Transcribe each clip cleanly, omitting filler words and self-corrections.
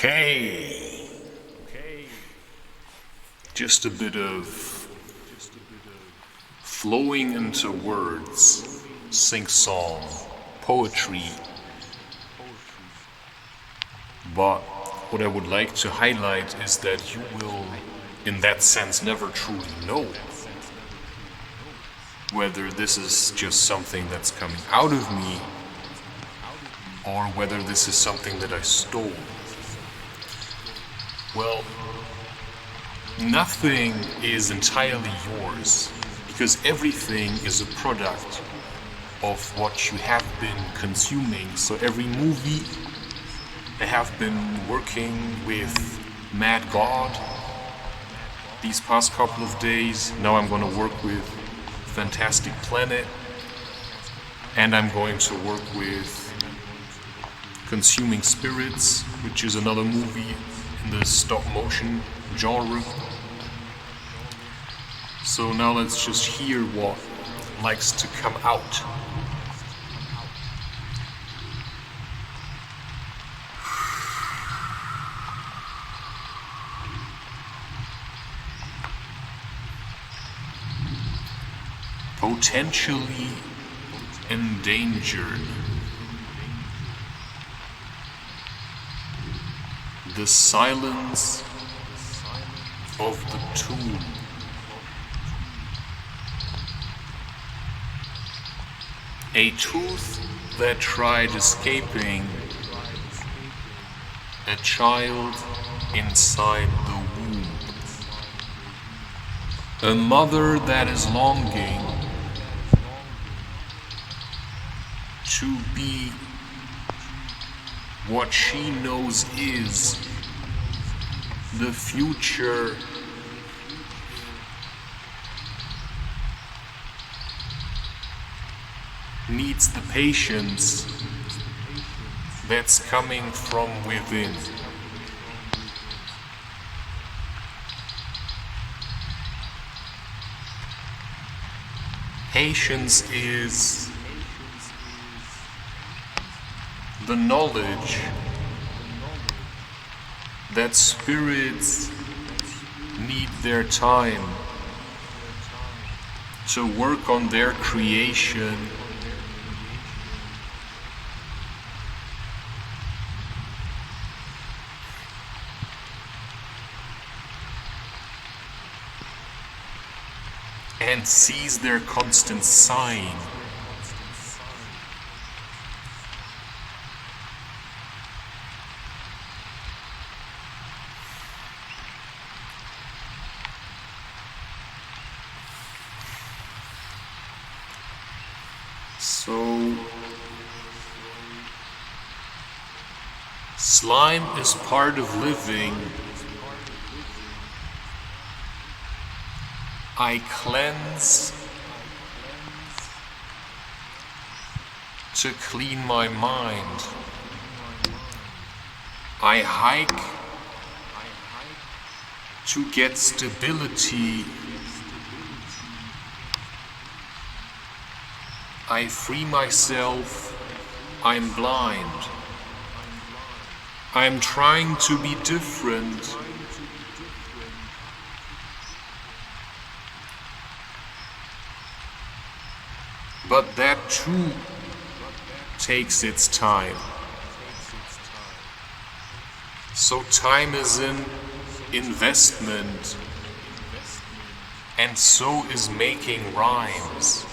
Okay. Just a bit of flowing into words, sing-song, poetry. But what I would like to highlight is that you will, in that sense, never truly know whether this is just something that's coming out of me or whether this is something that I stole. Well, nothing is entirely yours because everything is a product of what you have been consuming. So every movie, I have been working with Mad God these past couple of days. Now I'm going to work with Fantastic Planet, and I'm going to work with Consuming Spirits, which is another movie in the stop motion genre. So now let's just hear what likes to come out. Potentially endangered. The silence of the tomb. A tooth that tried escaping. A child inside the womb. A mother that is longing to be what she knows is the future. Needs the patience that's coming from within. Patience is the knowledge that spirits need their time to work on their creation. And sees their constant sign. So, slime is part of living. I cleanse to clean my mind. I hike to get stability. I free myself. I'm blind. I'm trying to be different. But that too takes its time. So time is an investment, and so is making rhymes.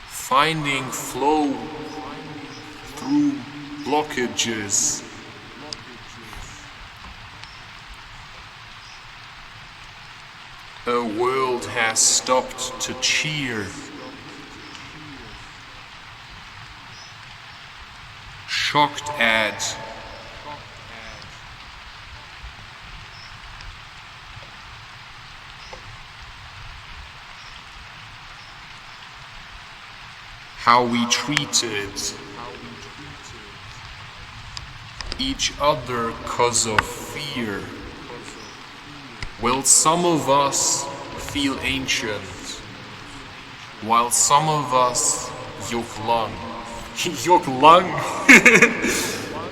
Finding flow through blockages. A world has stopped to cheer. Shocked at how we treated each other 'cause of fear. Well, some of us feel ancient, while some of us yoke long. You look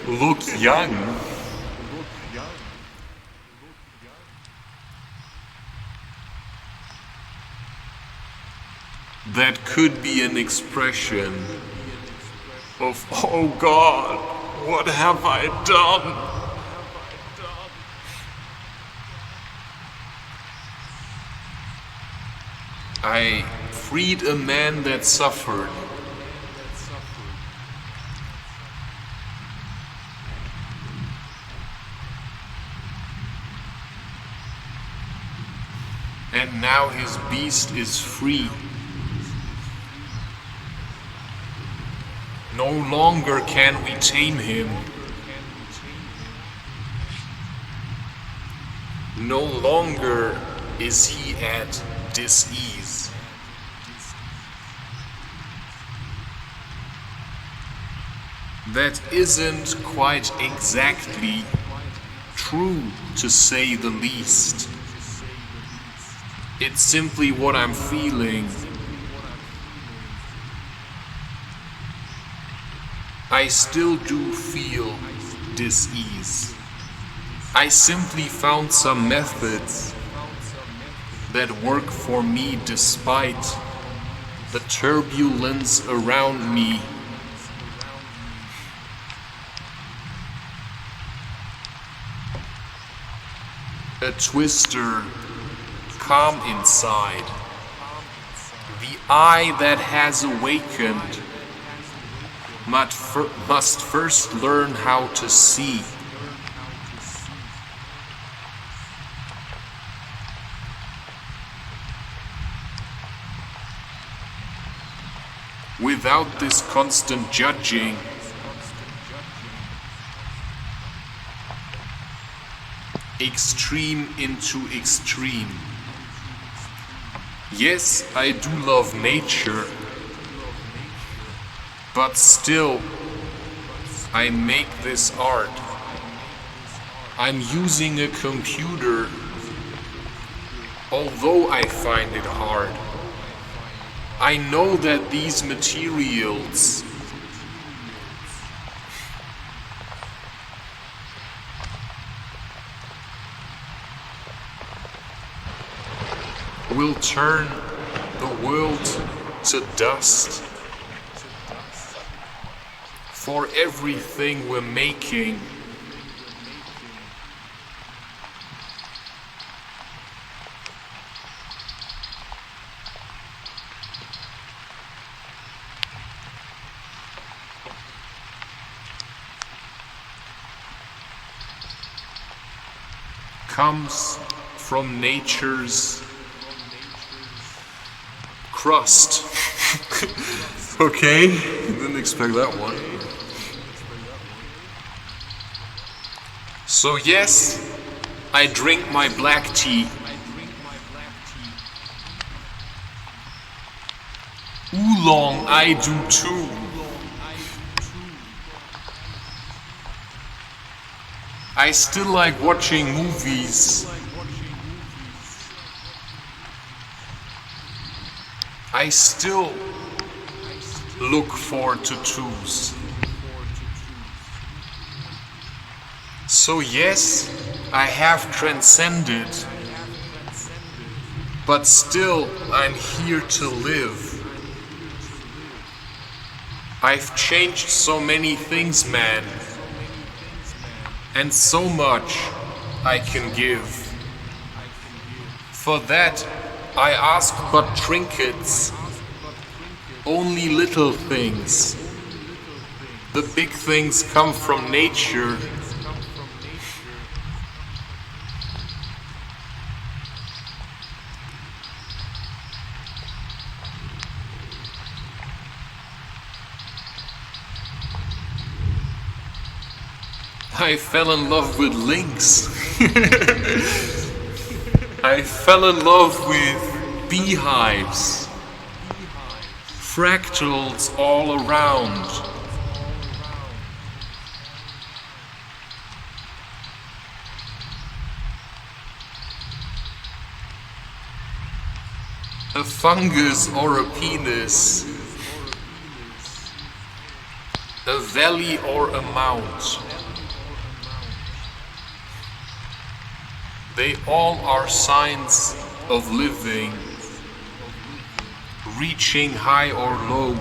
look young. That could be an expression of, oh God, what have I done? I freed a man that suffered. And now his beast is free. No longer can we tame him. No longer is he at dis-ease. That isn't quite exactly true, to say the least. It's simply what I'm feeling. I still do feel dis-ease. I simply found some methods that work for me despite the turbulence around me. A twister, calm inside. The eye that has awakened must first learn how to see. Without this constant judging, extreme into extreme. Yes, I do love nature, but still, I make this art. I'm using a computer, although I find it hard. I know that these materials will turn the world to dust. For everything we're making, comes from nature's crust. Okay, didn't expect that one. So yes, I drink my black tea. Oolong I do too. I still like watching movies. I still look for tattoos. So yes, I have transcended, but still I'm here to live. I've changed so many things, man, and so much I can give. For that I ask but trinkets, only little things. The big things come from nature. I fell in love with lynx. I fell in love with beehives. Fractals all around. A fungus or a penis. a valley or a mount. They all are signs of living, reaching high or low,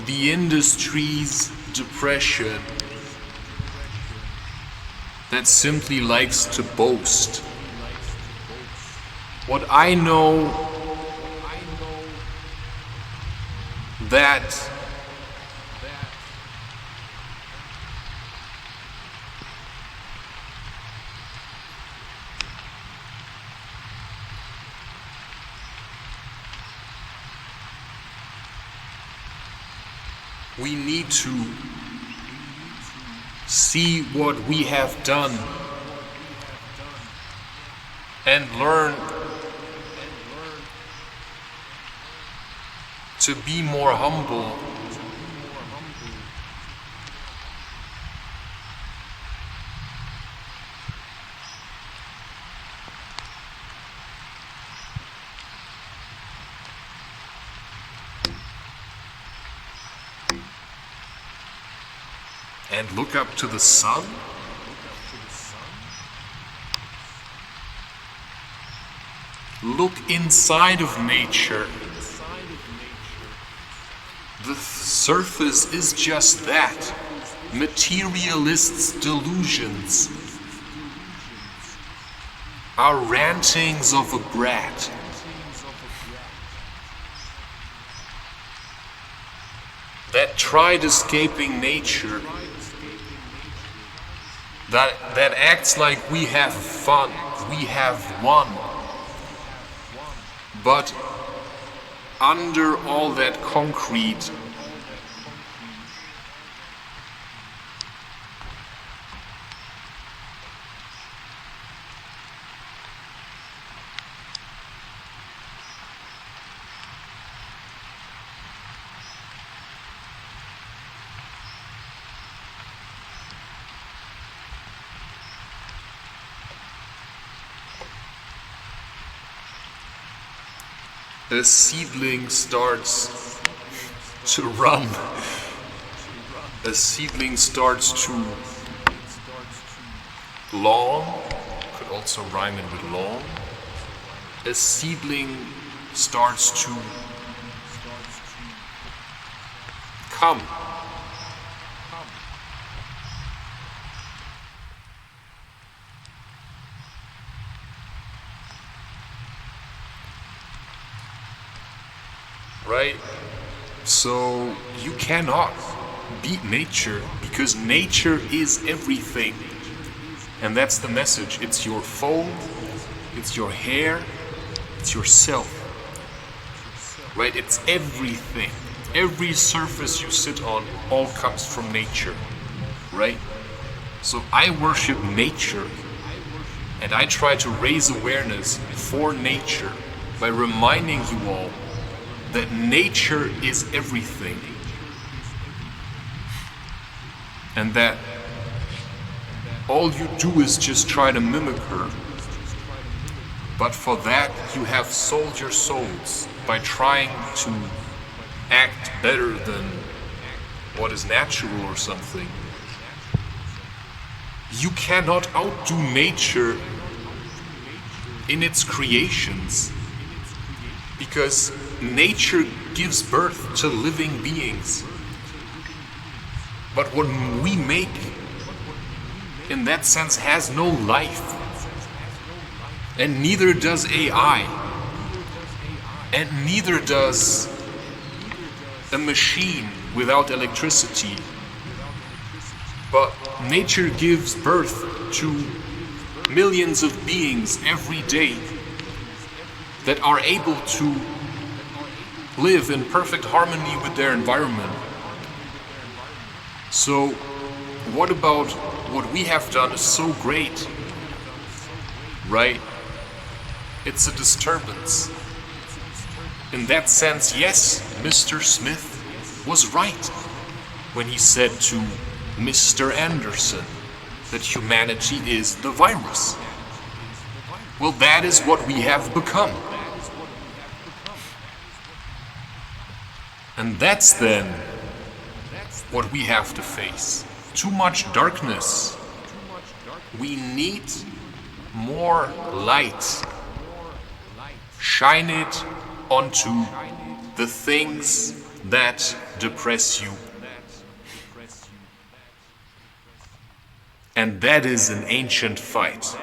the industry's depression that simply likes to boast. What I know that we need to see what we have done and learn to be more humble. And look up to the sun? Look inside of nature. The surface is just that. Materialists' delusions. Our rantings of a brat. That tried escaping nature. That acts like we have fun, we have won. But under all that concrete, a seedling starts to run. A seedling starts to long, could also rhyme it with long. A seedling starts to come. Right? So you cannot beat nature because nature is everything. And that's the message. It's your phone, it's your hair, it's yourself. Right? It's everything. Every surface you sit on all comes from nature. Right? So I worship nature and I try to raise awareness for nature by reminding you all that nature is everything, and that all you do is just try to mimic her. But for that, you have sold your souls by trying to act better than what is natural or something. You cannot outdo nature in its creations, because nature gives birth to living beings. But what we make, in that sense, has no life. And neither does AI. And neither does a machine without electricity. But nature gives birth to millions of beings every day that are able to live in perfect harmony with their environment. So what about what we have done is so great, right? It's a disturbance. In that sense, yes, Mr. Smith was right when he said to Mr. Anderson that humanity is the virus. Well, that is what we have become. And that's then what we have to face. Too much darkness. We need more light. Shine it onto the things that depress you. And that is an ancient fight.